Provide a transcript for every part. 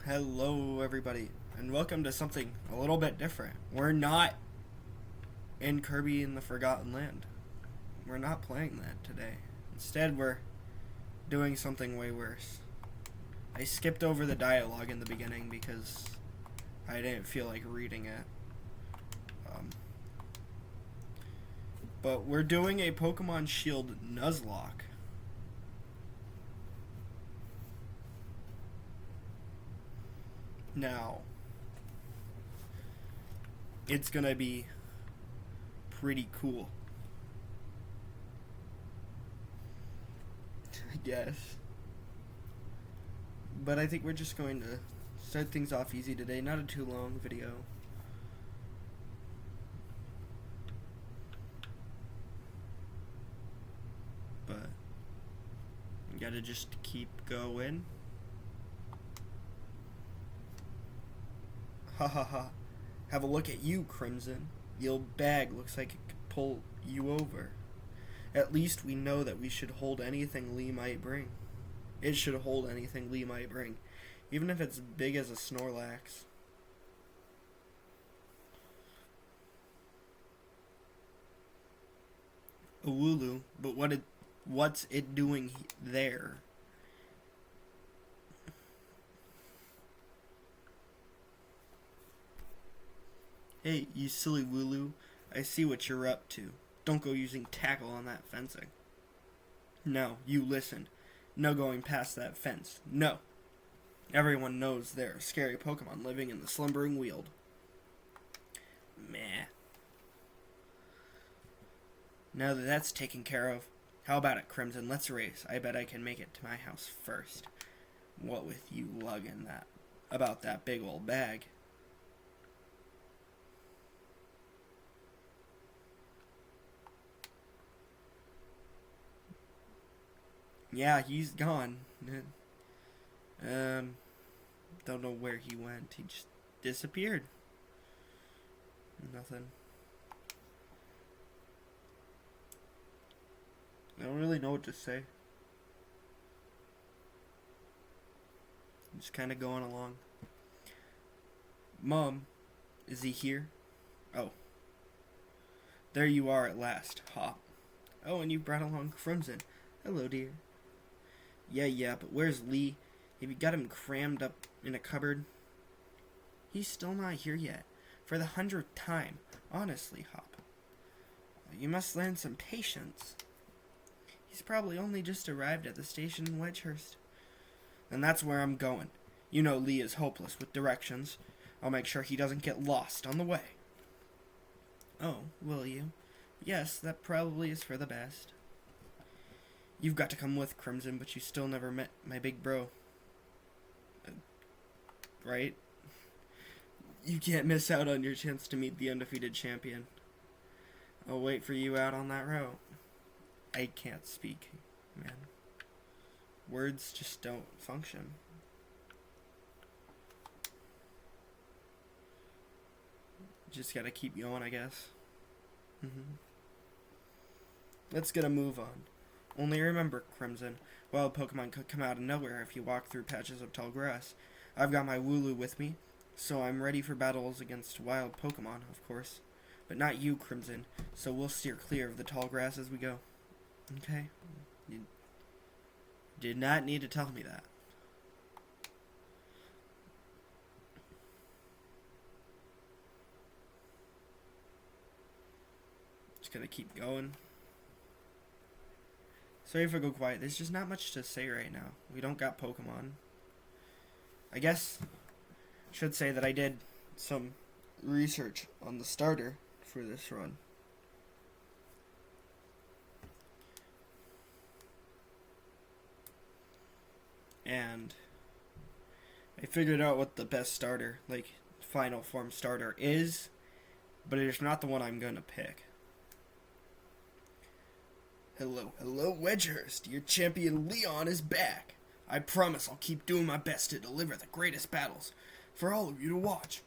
Hello everybody, and welcome to something a little bit different. We're not in Kirby in the Forgotten Land. We're not playing that today. Instead, we're doing something way worse. I skipped over the dialogue in the beginning because I didn't feel like reading it. But we're doing a Pokemon Shield Nuzlocke. Now, it's gonna be pretty cool, I guess. But I think we're just going to start things off easy today. Not a too long video. But you gotta just keep going. Ha ha ha. Have a look at you, Crimson. The old bag looks like it could pull you over. At least we know that we should hold anything Lee might bring. It should hold anything Lee might bring, even if it's big as a Snorlax. A Wooloo, but what's it doing there? Hey, you silly Wooloo, I see what you're up to. Don't go using tackle on that fencing. No, you listen. No going past that fence. No. Everyone knows there are scary Pokemon living in the slumbering weald. Meh. Now that that's taken care of, how about it, Crimson? Let's race. I bet I can make it to my house first. What with you lugging that about that big old bag? Yeah, he's gone. Don't know where he went. He just disappeared. Nothing. I don't really know what to say. I'm just kind of going along. Mom, is he here? Oh. There you are at last, Hop. Oh, and you brought along Crimson. Hello, dear. Yeah, but where's Lee? Have you got him crammed up in a cupboard? He's still not here yet. For the 100th time. Honestly, Hop. You must learn some patience. He's probably only just arrived at the station in Wedgehurst. And that's where I'm going. You know Lee is hopeless with directions. I'll make sure he doesn't get lost on the way. Oh, will you? Yes, that probably is for the best. You've got to come with, Crimson, but you still never met my big bro. Right? You can't miss out on your chance to meet the undefeated champion. I'll wait for you out on that route. I can't speak, man. Words just don't function. Just gotta keep going, I guess. Let's get a move on. Only remember, Crimson, wild Pokemon could come out of nowhere if you walk through patches of tall grass. I've got my Wooloo with me, so I'm ready for battles against wild Pokemon, of course. But not you, Crimson, so we'll steer clear of the tall grass as we go. Okay? You did not need to tell me that. Just gonna keep going. Sorry if I go quiet. There's just not much to say right now. We don't got Pokemon. I guess I should say that I did some research on the starter for this run. And I figured out what the best starter, like final form starter, is, but it's not the one I'm gonna pick. Hello, Wedgehurst. Your champion Leon is back. I promise I'll keep doing my best to deliver the greatest battles for all of you to watch.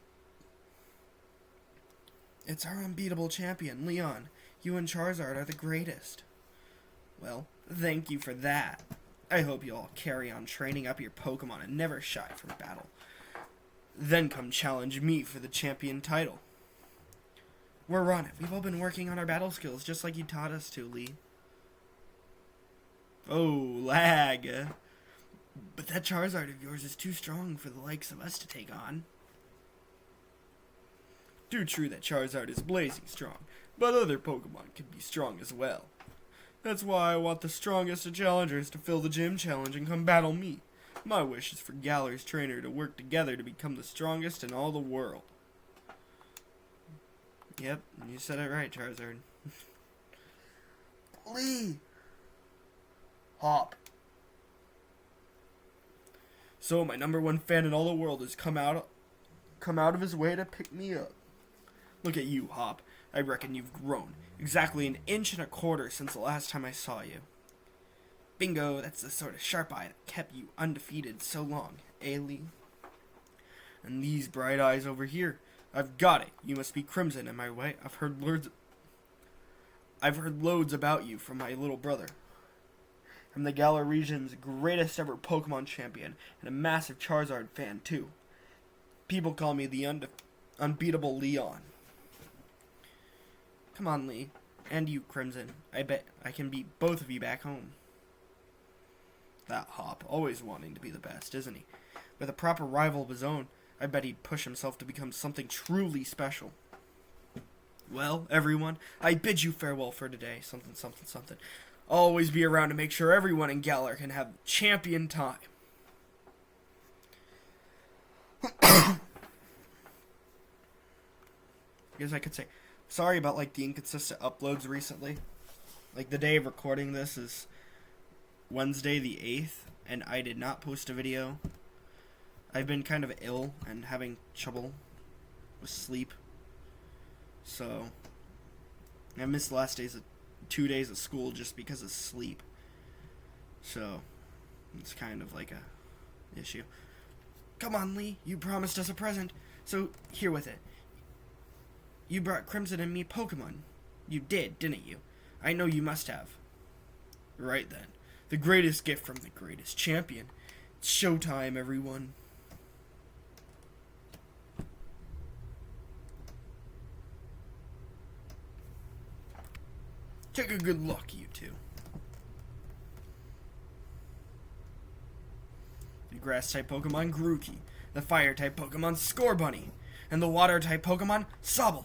It's our unbeatable champion, Leon. You and Charizard are the greatest. Well, thank you for that. I hope you all carry on training up your Pokemon and never shy from battle. Then come challenge me for the champion title. We're on it. We've all been working on our battle skills just like you taught us to, Lee. Oh, lag. But that Charizard of yours is too strong for the likes of us to take on. Too true that Charizard is blazing strong, but other Pokemon can be strong as well. That's why I want the strongest of challengers to fill the gym challenge and come battle me. My wish is for Galar's trainer to work together to become the strongest in all the world. Yep, you said it right, Charizard. Lee! Hop. So, my #1 fan in all the world has come out of his way to pick me up. Look at you, Hop. I reckon you've grown exactly 1.25 inches since the last time I saw you. Bingo, that's the sort of sharp eye that kept you undefeated so long, eh, Lee? And these bright eyes over here. I've got it. You must be Crimson, am I right? I've heard loads about you from my little brother. I'm the Galar region's greatest ever Pokemon champion, and a massive Charizard fan, too. People call me the unbeatable Leon. Come on, Lee. And you, Crimson. I bet I can beat both of you back home. That Hop, always wanting to be the best, isn't he? With a proper rival of his own, I bet he'd push himself to become something truly special. Well, everyone, I bid you farewell for today. Something, something, something. I'll always be around to make sure everyone in Galar can have champion time. I guess I could say, sorry about the inconsistent uploads recently. The day of recording this is Wednesday the 8th, and I did not post a video. I've been kind of ill and having trouble with sleep, so I missed the last 2 days of school just because of sleep. So it's kind of like a issue. Come on, Lee, you promised us a present, so here with it. You brought Crimson and me Pokemon. You did, didn't you? I know you must have. Right then. The greatest gift from the greatest champion. It's showtime, everyone. Take a good look, you two. The grass-type Pokemon Grookey, the fire-type Pokemon Scorbunny, and the water-type Pokemon Sobble.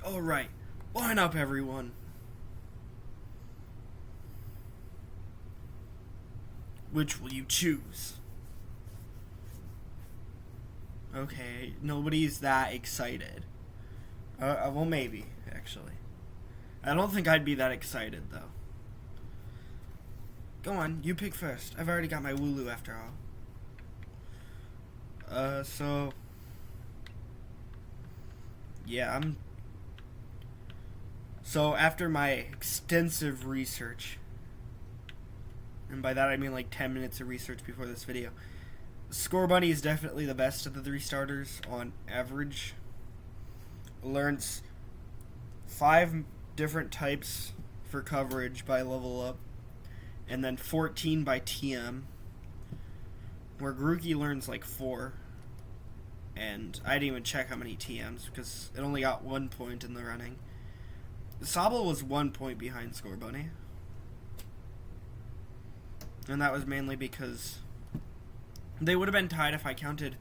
Alright, line up, everyone. Which will you choose? Okay, nobody's that excited. Well, maybe, actually. I don't think I'd be that excited, though. Go on, you pick first. I've already got my Wooloo after all. Yeah, So, after my extensive research, and by that I mean 10 minutes of research before this video, Scorbunny is definitely the best of the 3 starters on average. Learns 5 different types for coverage by level up, and then 14 by TM, where Grookey learns 4, and I didn't even check how many TMs, because it only got 1 point in the running. Sobble was 1 point behind Scorbunny. And that was mainly because they would have been tied if I counted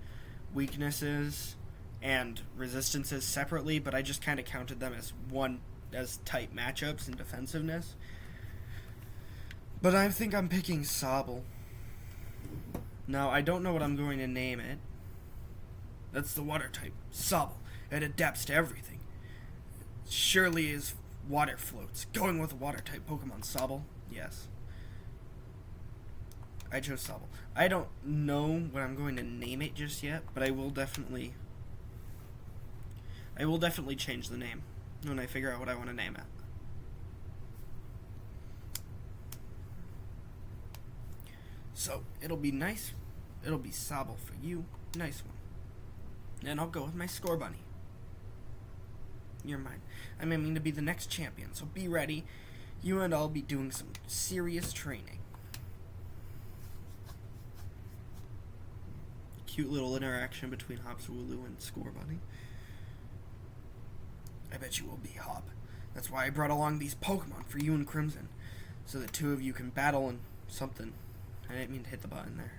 weaknesses and resistances separately, but I just kind of counted them as type matchups and defensiveness. But I think I'm picking Sobble. Now, I don't know what I'm going to name it. That's the water type, Sobble. It adapts to everything. Surely is water floats. Going with water type Pokemon Sobble. Yes. I chose Sobble. I don't know what I'm going to name it just yet, but I will definitely change the name when I figure out what I want to name it. So, it'll be nice. It'll be Sobble for you. Nice one. And I'll go with my score bunny. You're mine. I'm aiming to be the next champion, so be ready. You and I'll be doing some serious training. Cute little interaction between Hopswooloo and Score Bunny. I bet you will be, Hop. That's why I brought along these Pokemon for you and Crimson, so the two of you can battle in something. I didn't mean to hit the button there.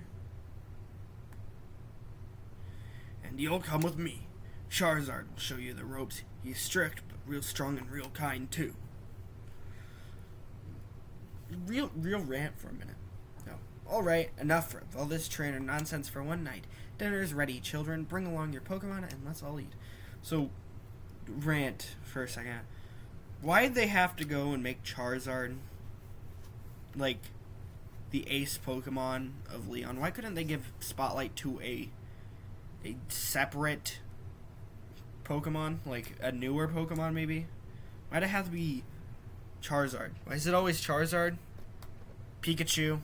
And you'll come with me. Charizard will show you the ropes. He's strict, but real strong and real kind, too. Real rant for a minute. No. Alright, enough of all this trainer nonsense for one night. Dinner's ready, children. Bring along your Pokemon and let's all eat. So, rant for a second. Why'd they have to go and make Charizard, like, the ace Pokemon of Leon? Why couldn't they give Spotlight to a separate Pokemon? Like, a newer Pokemon, maybe? Why'd it have to be Charizard? Why is it always Charizard, Pikachu,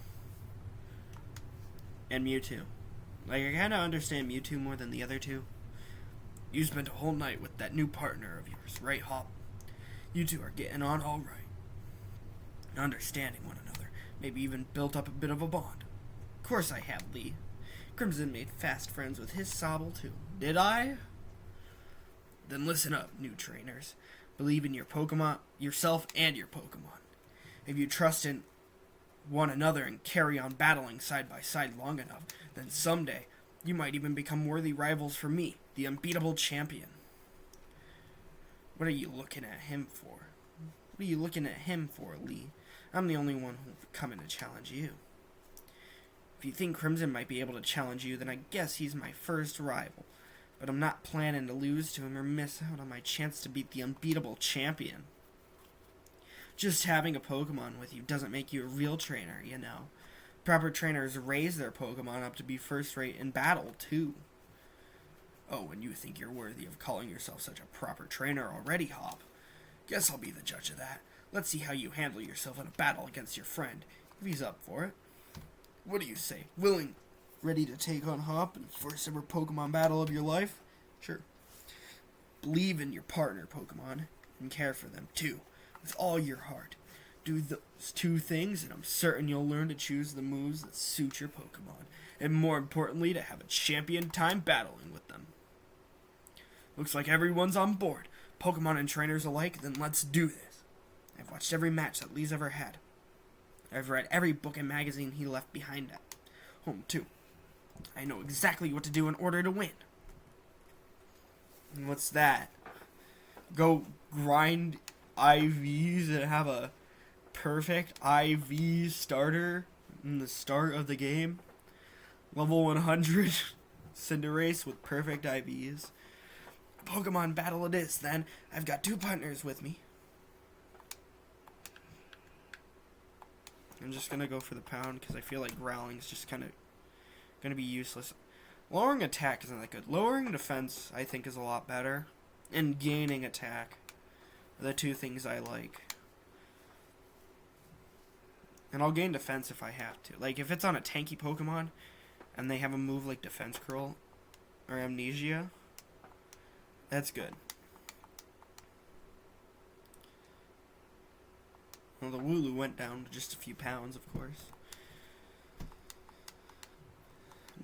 and Mewtwo? Like, I kind of understand Mewtwo more than the other two. You spent a whole night with that new partner of yours, right, Hop? You two are getting on all right. Understanding one another. Maybe even built up a bit of a bond. Of course I have, Lee. Crimson made fast friends with his Sobble, too. Did I? Then listen up, new trainers. Believe in your Pokemon, yourself and your Pokemon. If you trust in one another and carry on battling side by side long enough, then someday you might even become worthy rivals for me, the unbeatable champion. What are you looking at him for? What are you looking at him for, Lee? I'm the only one who'll come in to challenge you. If you think Crimson might be able to challenge you, then I guess he's my first rival. But I'm not planning to lose to him or miss out on my chance to beat the unbeatable champion. Just having a Pokemon with you doesn't make you a real trainer, you know. Proper trainers raise their Pokemon up to be first rate in battle, too. Oh, and you think you're worthy of calling yourself such a proper trainer already, Hop. Guess I'll be the judge of that. Let's see how you handle yourself in a battle against your friend, if he's up for it. What do you say? Willing? Ready to take on Hop in the first ever Pokemon battle of your life? Sure. Believe in your partner, Pokemon, and care for them, too, with all your heart. Do those two things, and I'm certain you'll learn to choose the moves that suit your Pokemon, and more importantly, to have a champion time battling with them. Looks like everyone's on board, Pokemon and trainers alike, then let's do this. I've watched every match that Lee's ever had. I've read every book and magazine he left behind at home, too. I know exactly what to do in order to win. And what's that? Go grind IVs and have a perfect IV starter in the start of the game? Level 100 Cinderace with perfect IVs. Pokemon battle it is, then. I've got two partners with me. I'm just gonna go for the pound because I feel like growling's just kind of gonna be useless. Lowering attack isn't that good. Lowering defense, I think, is a lot better. And gaining attack are the two things I like. And I'll gain defense if I have to. Like, if it's on a tanky Pokemon, and they have a move like Defense Curl, or Amnesia, that's good. Well, the Wooloo went down to just a few pounds, of course.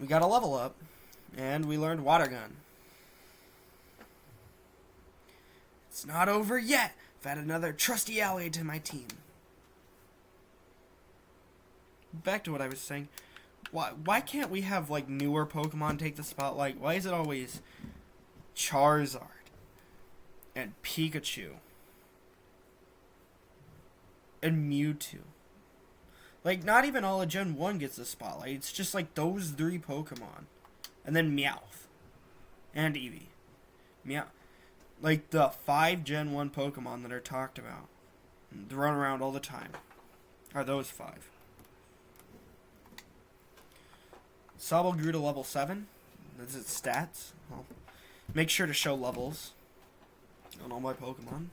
We got a level up, and we learned Water Gun. It's not over yet. I've had another trusty ally to my team. Back to what I was saying. Why can't we have, like, newer Pokemon take the spotlight? Why is it always Charizard and Pikachu and Mewtwo? Like, not even all of Gen 1 gets the spotlight. It's just, like, those three Pokemon. And then Meowth. And Eevee. Like, the 5 Gen 1 Pokemon that are talked about, and run around all the time, are those 5. Sobble grew to level 7. That's its stats. Well, make sure to show levels on all my Pokemon.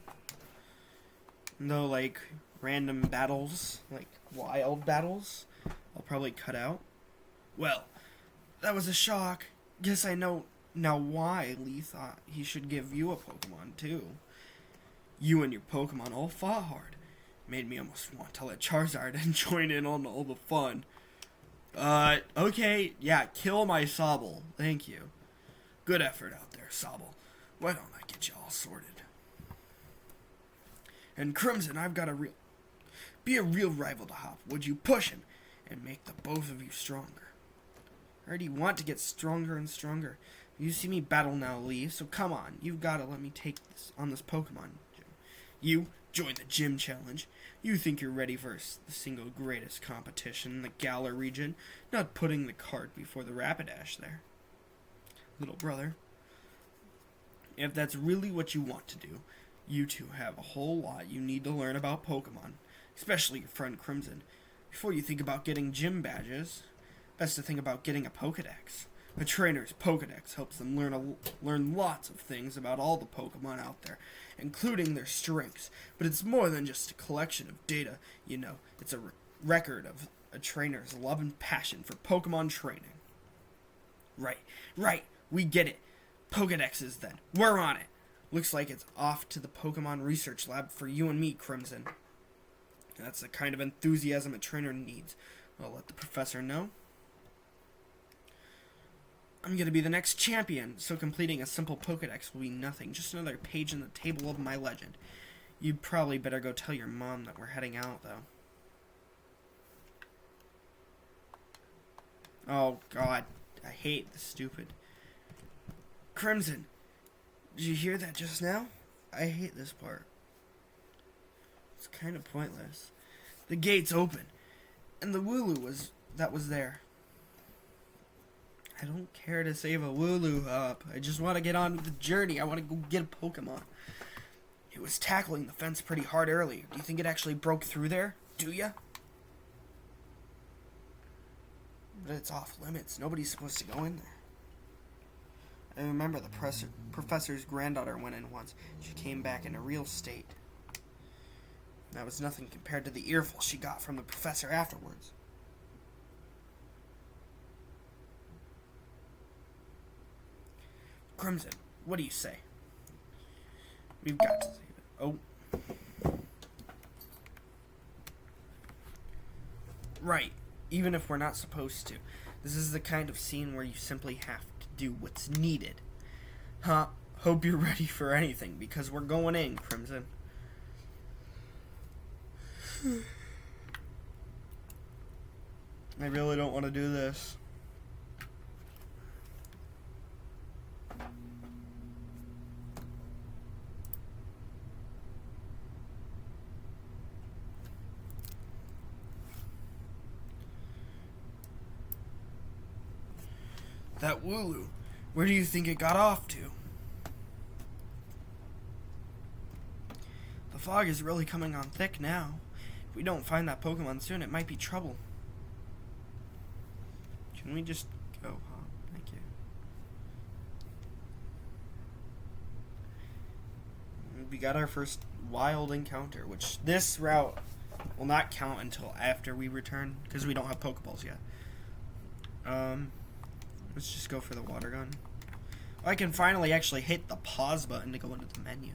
No, like, random battles, like wild battles, I'll probably cut out. Well, that was a shock. Guess I know now why Lee thought he should give you a Pokemon, too. You and your Pokemon all fought hard. Made me almost want to let Charizard and join in on all the fun. Okay, yeah, kill my Sobble. Thank you. Good effort out there, Sobble. Why don't I get you all sorted? And Crimson, I've got to be a real rival to Hop. Would you push him and make the both of you stronger? I already want to get stronger and stronger. You see me battle now, Lee, so come on. You've got to let me take this on this Pokemon gym. You join the gym challenge. You think you're ready for the single greatest competition in the Galar region, not putting the cart before the Rapidash there. Little brother, if that's really what you want to do, you two have a whole lot you need to learn about Pokemon, especially your friend Crimson. Before you think about getting gym badges, best to think about getting a Pokedex. A trainer's Pokedex helps them learn lots of things about all the Pokemon out there, including their strengths. But it's more than just a collection of data, you know. It's a record of a trainer's love and passion for Pokemon training. Right, we get it. Pokedexes then. We're on it. Looks like it's off to the Pokemon Research Lab for you and me, Crimson. That's the kind of enthusiasm a trainer needs. I'll let the professor know. I'm going to be the next champion, so completing a simple Pokedex will be nothing. Just another page in the table of my legend. You'd probably better go tell your mom that we're heading out, though. Oh, God. I hate this stupid. Crimson, did you hear that just now? I hate this part. It's kind of pointless. The gate's open, and the Wooloo was there. I don't care to save a Wooloo up. I just want to get on with the journey. I want to go get a Pokemon. It was tackling the fence pretty hard earlier. Do you think it actually broke through there? Do ya? But it's off limits. Nobody's supposed to go in there. I remember the professor's granddaughter went in once. She came back in a real state. That was nothing compared to the earful she got from the professor afterwards. Crimson, what do you say? We've got to save it. Oh. Right. Even if we're not supposed to. This is the kind of scene where you simply have to do what's needed. Hope you're ready for anything, because we're going in, Crimson. I really don't want to do this. That Wooloo, where do you think it got off to? The fog is really coming on thick now. If we don't find that Pokemon soon, it might be trouble. Can we just go, huh? Thank you. We got our first wild encounter, which this route will not count until after we return, because we don't have Pokeballs yet. Let's just go for the water gun. I can finally actually hit the pause button to go into the menu.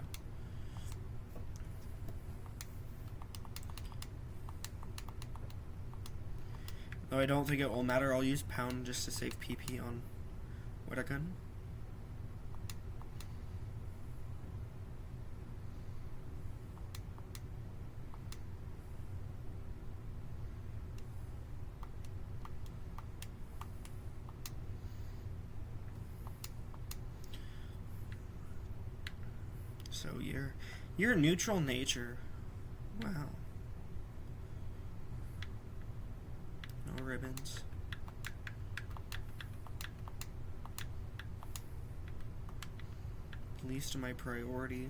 Though I don't think it will matter, I'll use pound just to save PP on water gun. So you're neutral nature. Wow. No ribbons. Least of my priority.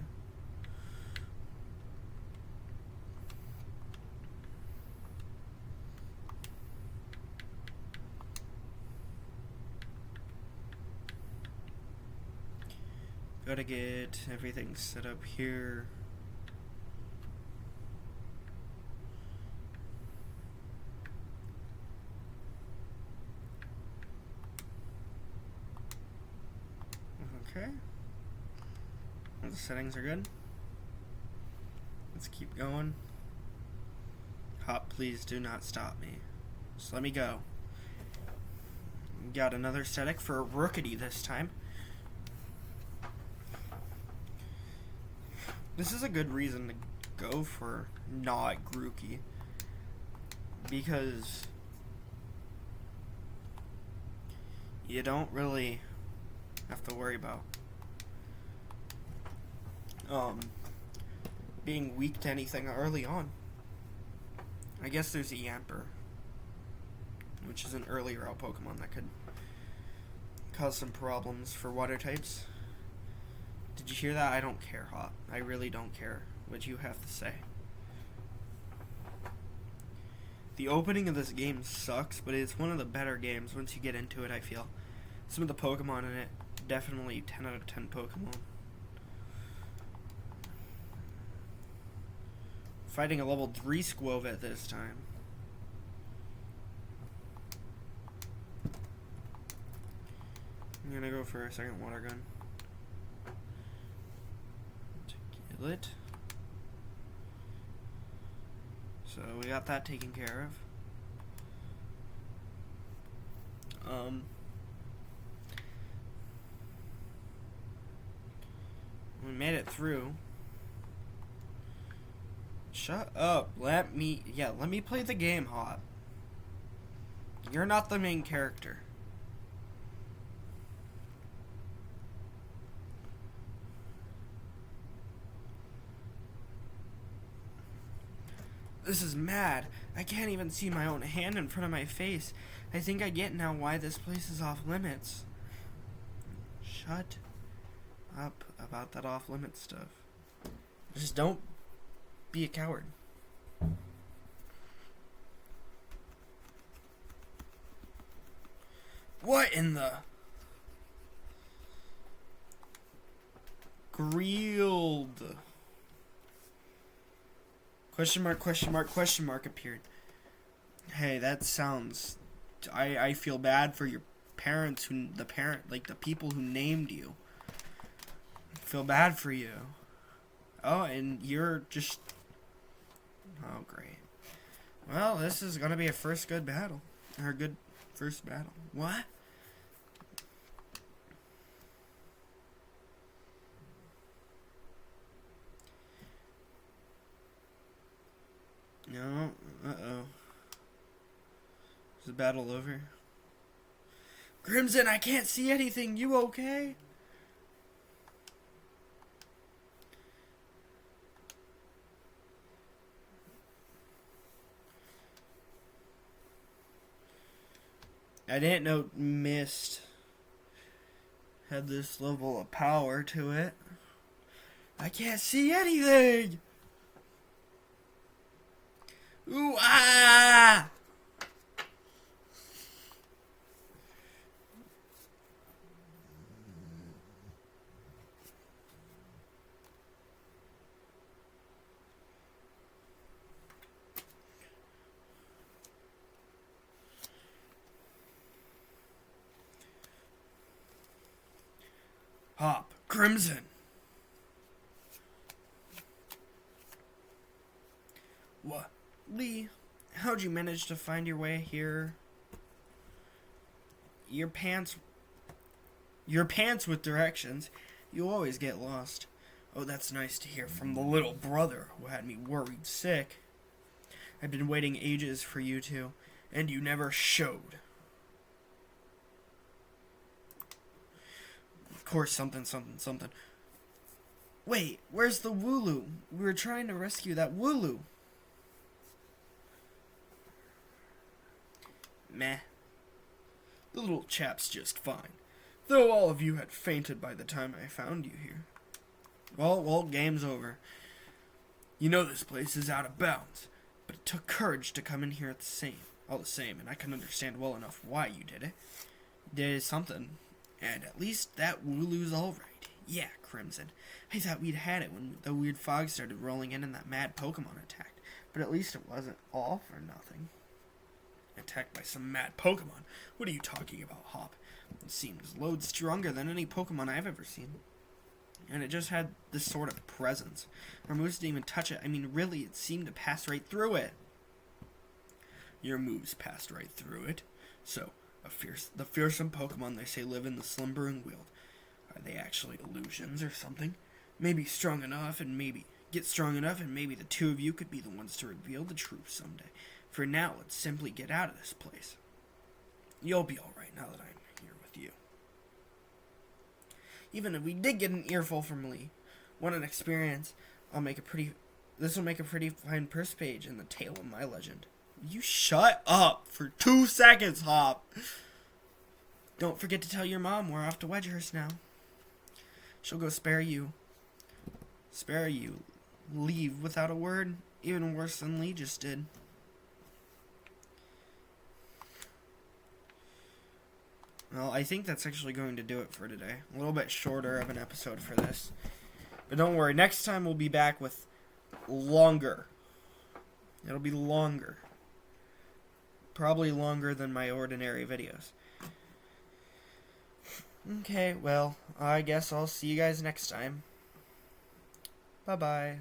Gotta get everything set up here. Okay. The settings are good. Let's keep going. Hop, please do not stop me. Just let me go. Got another static for a rookity this time. This is a good reason to go for not Grookey, because you don't really have to worry about being weak to anything early on. I guess there's the Yamper, which is an earlier out Pokemon that could cause some problems for water types. Did you hear that? I don't care, Hop. I really don't care what you have to say. The opening of this game sucks, but it's one of the better games once you get into it, I feel. Some of the Pokemon in it, definitely 10 out of 10 Pokemon. Fighting a level 3 Squovet this time. I'm gonna go for a second water gun. To kill it. So we got that taken care of. We made it through. Shut up. Let me play the game, Hop. You're not the main character. This is mad. I can't even see my own hand in front of my face. I think I get now why this place is off limits. Shut up about that off limits stuff. Just don't be a coward. What in the grilled? Question mark, question mark, question mark appeared. Hey, that sounds... I feel bad for your parents, the people who named you. I feel bad for you. Oh, and you're just... Oh, great. Well, this is gonna be a first good battle. Or a good first battle. What? No. Uh-oh. Is the battle over? Crimson, I can't see anything. You okay? I didn't know Mist had this level of power to it. I can't see anything! Ooh, ah! Hop, Crimson. What? Lee, how'd you manage to find your way here? Your pants with directions. You always get lost. Oh, that's nice to hear from the little brother who had me worried sick. I've been waiting ages for you two, and you never showed. Of course, something. Wait, where's the Wooloo? We were trying to rescue that Wooloo. Meh. The little chap's just fine. Though all of you had fainted by the time I found you here. Well, game's over. You know this place is out of bounds, but it took courage to come in here all the same, and I can understand well enough why you did it. You did something, and at least that Wooloo's alright. Yeah, Crimson. I thought we'd had it when the weird fog started rolling in and that mad Pokemon attacked. But at least it wasn't all for nothing. Attacked by some mad Pokemon? What are you talking about, Hop? It seems loads stronger than any Pokemon I've ever seen. And it just had this sort of presence. Our moves didn't even touch it. I mean, really, it seemed to pass right through it. Your moves passed right through it. So, the fearsome Pokemon they say live in the slumbering world. Are they actually illusions or something? Maybe strong enough and maybe the two of you could be the ones to reveal the truth someday. For now, let's simply get out of this place. You'll be alright now that I'm here with you. Even if we did get an earful from Lee, what an experience. This will make a pretty fine purse page in the tale of my legend. You shut up for 2 seconds, Hop. Don't forget to tell your mom we're off to Wedgehurst now. She'll go spare you. Leave without a word. Even worse than Lee just did. Well, I think that's actually going to do it for today. A little bit shorter of an episode for this. But don't worry, next time we'll be back with longer. It'll be longer. Probably longer than my ordinary videos. Okay, well, I guess I'll see you guys next time. Bye-bye.